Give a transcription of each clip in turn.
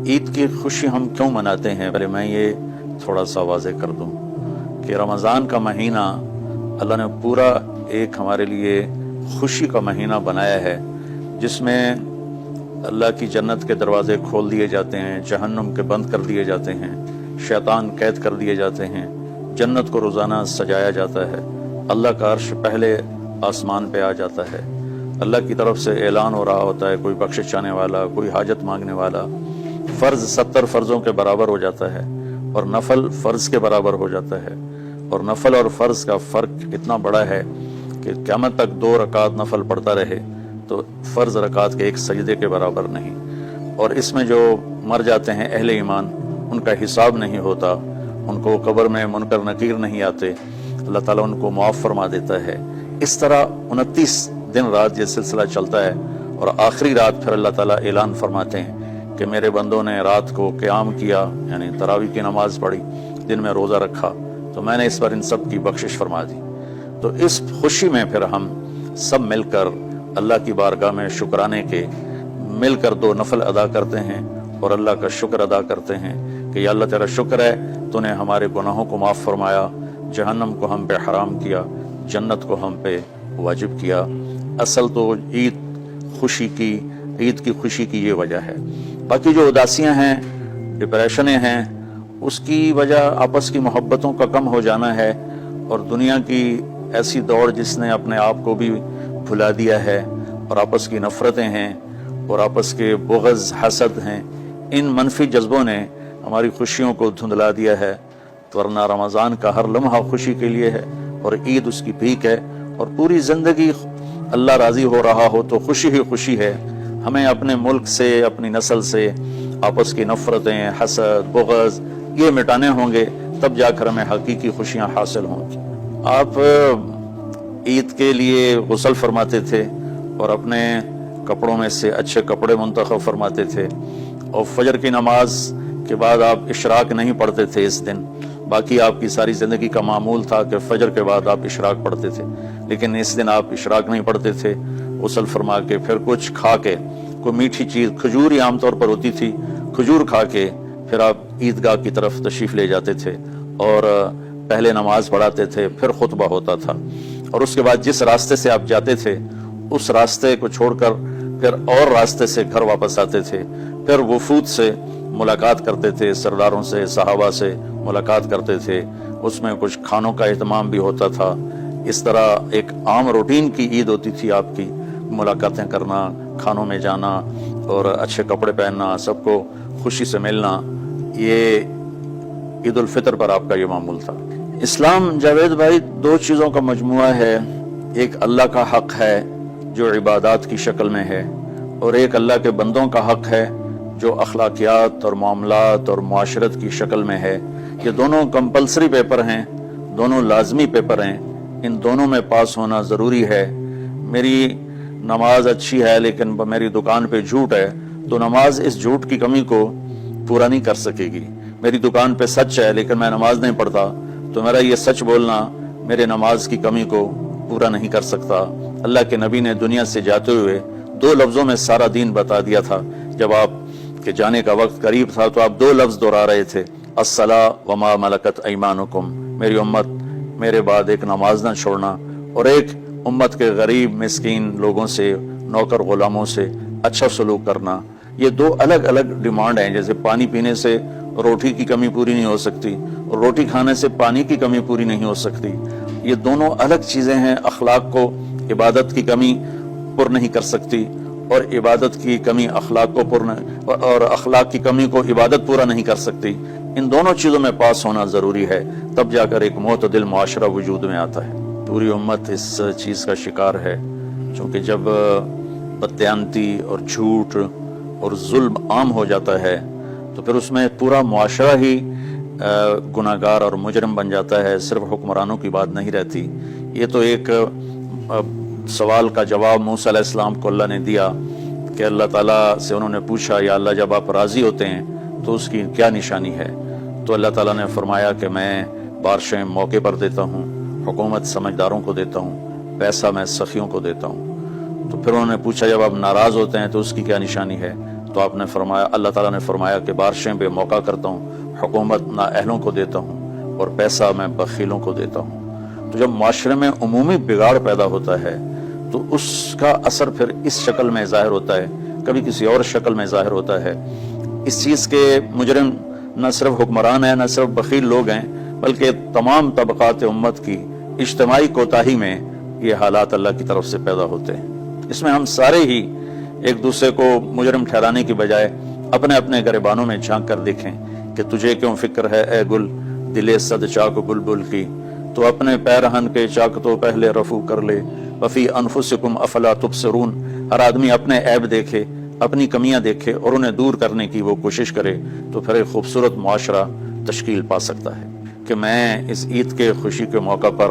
عید کی خوشی ہم کیوں مناتے ہیں؟ پہلے میں یہ تھوڑا سا واضح کر دوں کہ رمضان کا مہینہ اللہ نے پورا ایک ہمارے لیے خوشی کا مہینہ بنایا ہے، جس میں اللہ کی جنت کے دروازے کھول دیے جاتے ہیں، جہنم کے بند کر دیے جاتے ہیں، شیطان قید کر دیے جاتے ہیں، جنت کو روزانہ سجایا جاتا ہے، اللہ کا عرش پہلے آسمان پہ آ جاتا ہے، اللہ کی طرف سے اعلان ہو رہا ہوتا ہے، کوئی بخشش چاہنے والا، کوئی حاجت مانگنے والا، فرض 70 فرضوں کے برابر ہو جاتا ہے اور نفل فرض کے برابر ہو جاتا ہے، اور نفل اور فرض کا فرق اتنا بڑا ہے کہ قیامت تک 2 رکعت نفل پڑھتا رہے تو فرض رکعت کے ایک سجدے کے برابر نہیں، اور اس میں جو مر جاتے ہیں اہل ایمان ان کا حساب نہیں ہوتا، ان کو قبر میں منکر نکیر نہیں آتے، اللہ تعالیٰ ان کو معاف فرما دیتا ہے۔ اس طرح 29 دن رات یہ سلسلہ چلتا ہے، اور آخری رات پھر اللہ تعالیٰ اعلان فرماتے ہیں کہ میرے بندوں نے رات کو قیام کیا، یعنی تراویح کی نماز پڑھی، دن میں روزہ رکھا، تو میں نے اس پر ان سب کی بخشش فرما دی۔ تو اس خوشی میں پھر ہم سب مل کر اللہ کی بارگاہ میں شکرانے کے مل کر 2 نفل ادا کرتے ہیں اور اللہ کا شکر ادا کرتے ہیں کہ یا اللہ تیرا شکر ہے تو نے ہمارے گناہوں کو معاف فرمایا، جہنم کو ہم پہ حرام کیا، جنت کو ہم پہ واجب کیا۔ اصل تو عید کی خوشی کی یہ وجہ ہے۔ باقی جو اداسیاں ہیں، ڈپریشنیں ہیں، اس کی وجہ آپس کی محبتوں کا کم ہو جانا ہے، اور دنیا کی ایسی دوڑ جس نے اپنے آپ کو بھی بھلا دیا ہے، اور آپس کی نفرتیں ہیں اور آپس کے بغض حسد ہیں، ان منفی جذبوں نے ہماری خوشیوں کو دھندلا دیا ہے، ورنہ رمضان کا ہر لمحہ خوشی کے لیے ہے اور عید اس کی بھیک ہے، اور پوری زندگی اللہ راضی ہو رہا ہو تو خوشی ہی خوشی ہے۔ ہمیں اپنے ملک سے، اپنی نسل سے آپس کی نفرتیں، حسد، بغض یہ مٹانے ہوں گے، تب جا کر ہمیں حقیقی خوشیاں حاصل ہوں گی۔ آپ عید کے لیے غسل فرماتے تھے اور اپنے کپڑوں میں سے اچھے کپڑے منتخب فرماتے تھے، اور فجر کی نماز کے بعد آپ اشراق نہیں پڑھتے تھے اس دن، باقی آپ کی ساری زندگی کا معمول تھا کہ فجر کے بعد آپ اشراق پڑھتے تھے، لیکن اس دن آپ اشراق نہیں پڑھتے تھے، غسل فرما کے پھر کچھ کھا کے، کوئی میٹھی چیز، کھجور ہی عام طور پر ہوتی تھی، کھجور کھا کے پھر آپ عیدگاہ کی طرف تشریف لے جاتے تھے، اور پہلے نماز پڑھاتے تھے، پھر خطبہ ہوتا تھا، اور اس کے بعد جس راستے سے آپ جاتے تھے اس راستے کو چھوڑ کر پھر اور راستے سے گھر واپس آتے تھے، پھر وفود سے ملاقات کرتے تھے، سرداروں سے، صحابہ سے ملاقات کرتے تھے، اس میں کچھ کھانوں کا اہتمام بھی ہوتا تھا۔ اس طرح ایک عام روٹین کی عید ہوتی تھی آپ کی، ملاقاتیں کرنا، کھانوں میں جانا اور اچھے کپڑے پہننا، سب کو خوشی سے ملنا، یہ عید الفطر پر آپ کا یہ معمول تھا۔ اسلام جاوید بھائی 2 چیزوں کا مجموعہ ہے، ایک اللہ کا حق ہے جو عبادات کی شکل میں ہے، اور ایک اللہ کے بندوں کا حق ہے جو اخلاقیات اور معاملات اور معاشرت کی شکل میں ہے۔ یہ دونوں کمپلسری پیپر ہیں، دونوں لازمی پیپر ہیں، ان دونوں میں پاس ہونا ضروری ہے۔ میری نماز اچھی ہے لیکن میری دکان پہ جھوٹ ہے تو نماز اس جھوٹ کی کمی کو پورا نہیں کر سکے گی۔ میری دکان پہ سچ ہے لیکن میں نماز نہیں پڑھتا تو میرا یہ سچ بولنا میرے نماز کی کمی کو پورا نہیں کر سکتا۔ اللہ کے نبی نے دنیا سے جاتے ہوئے 2 لفظوں میں سارا دین بتا دیا تھا۔ جب آپ کے جانے کا وقت قریب تھا تو آپ 2 لفظ دہرا رہے تھے، الصلاۃ وما ملکت ایمانکم، میری امت میرے بعد ایک نماز نہ چھوڑنا، اور ایک امت کے غریب مسکین لوگوں سے، نوکر غلاموں سے اچھا سلوک کرنا۔ یہ 2 الگ الگ ڈیمانڈ ہیں، جیسے پانی پینے سے روٹی کی کمی پوری نہیں ہو سکتی اور روٹی کھانے سے پانی کی کمی پوری نہیں ہو سکتی۔ یہ دونوں الگ چیزیں ہیں، اخلاق کو عبادت کی کمی پر نہیں کر سکتی، اور عبادت کی کمی اخلاق کو اور اخلاق کی کمی کو عبادت پورا نہیں کر سکتی۔ ان دونوں چیزوں میں پاس ہونا ضروری ہے، تب جا کر ایک معتدل معاشرہ وجود میں آتا ہے۔ پوری امت اس چیز کا شکار ہے، چونکہ جب بددیانتی اور جھوٹ اور ظلم عام ہو جاتا ہے تو پھر اس میں پورا معاشرہ ہی گناہگار اور مجرم بن جاتا ہے، صرف حکمرانوں کی بات نہیں رہتی۔ یہ تو ایک سوال کا جواب موسیٰ علیہ السلام کو اللہ نے دیا کہ اللہ تعالیٰ سے انہوں نے پوچھا، یا اللہ جب آپ راضی ہوتے ہیں تو اس کی کیا نشانی ہے؟ تو اللہ تعالیٰ نے فرمایا کہ میں بارشیں موقع پر دیتا ہوں، حکومت سمجھداروں کو دیتا ہوں، پیسہ میں سخیوں کو دیتا ہوں۔ تو پھر انہوں نے پوچھا جب آپ ناراض ہوتے ہیں تو اس کی کیا نشانی ہے؟ تو آپ نے فرمایا، اللہ تعالیٰ نے فرمایا کہ بارشیں بے موقع کرتا ہوں، حکومت نااہلوں کو دیتا ہوں، اور پیسہ میں بخیلوں کو دیتا ہوں۔ تو جب معاشرے میں عمومی بگاڑ پیدا ہوتا ہے تو اس کا اثر پھر اس شکل میں ظاہر ہوتا ہے، کبھی کسی اور شکل میں ظاہر ہوتا ہے۔ اس چیز کے مجرم نہ صرف حکمران ہیں، نہ صرف بخیل لوگ ہیں، بلکہ تمام طبقات امت کی اجتماعی کوتاہی میں یہ حالات اللہ کی طرف سے پیدا ہوتے ہیں۔ اس میں ہم سارے ہی ایک دوسرے کو مجرم ٹھہرانے کی بجائے اپنے اپنے گریبانوں میں جھانک کر دیکھیں کہ تجھے کیوں فکر ہے اے گل دلے صد چاک بلبل کی، تو اپنے پیرہن کے چاک تو پہلے رفو کر لے، وفی انفسکم افلا تبصرون۔ ہر آدمی اپنے عیب دیکھے، اپنی کمیاں دیکھے اور انہیں دور کرنے کی وہ کوشش کرے، تو پھر ایک خوبصورت معاشرہ تشکیل پا سکتا ہے۔ کہ میں اس عید کے خوشی کے موقع پر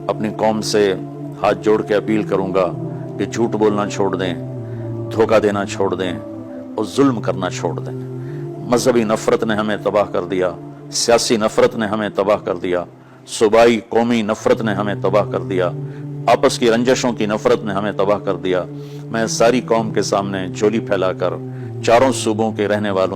اپنی قوم سے ہاتھ جوڑ کے اپیل کروں گا کہ جھوٹ بولنا چھوڑ دیں، دھوکہ دینا چھوڑ دیں اور ظلم کرنا چھوڑ دیں۔ مذہبی نفرت نے ہمیں تباہ کر دیا، سیاسی نفرت نے ہمیں تباہ کر دیا، صوبائی قومی نفرت نے ہمیں تباہ کر دیا، آپس کی رنجشوں کی نفرت نے ہمیں تباہ کر دیا۔ میں ساری قوم کے سامنے جھولی پھیلا کر چاروں صوبوں کے رہنے والوں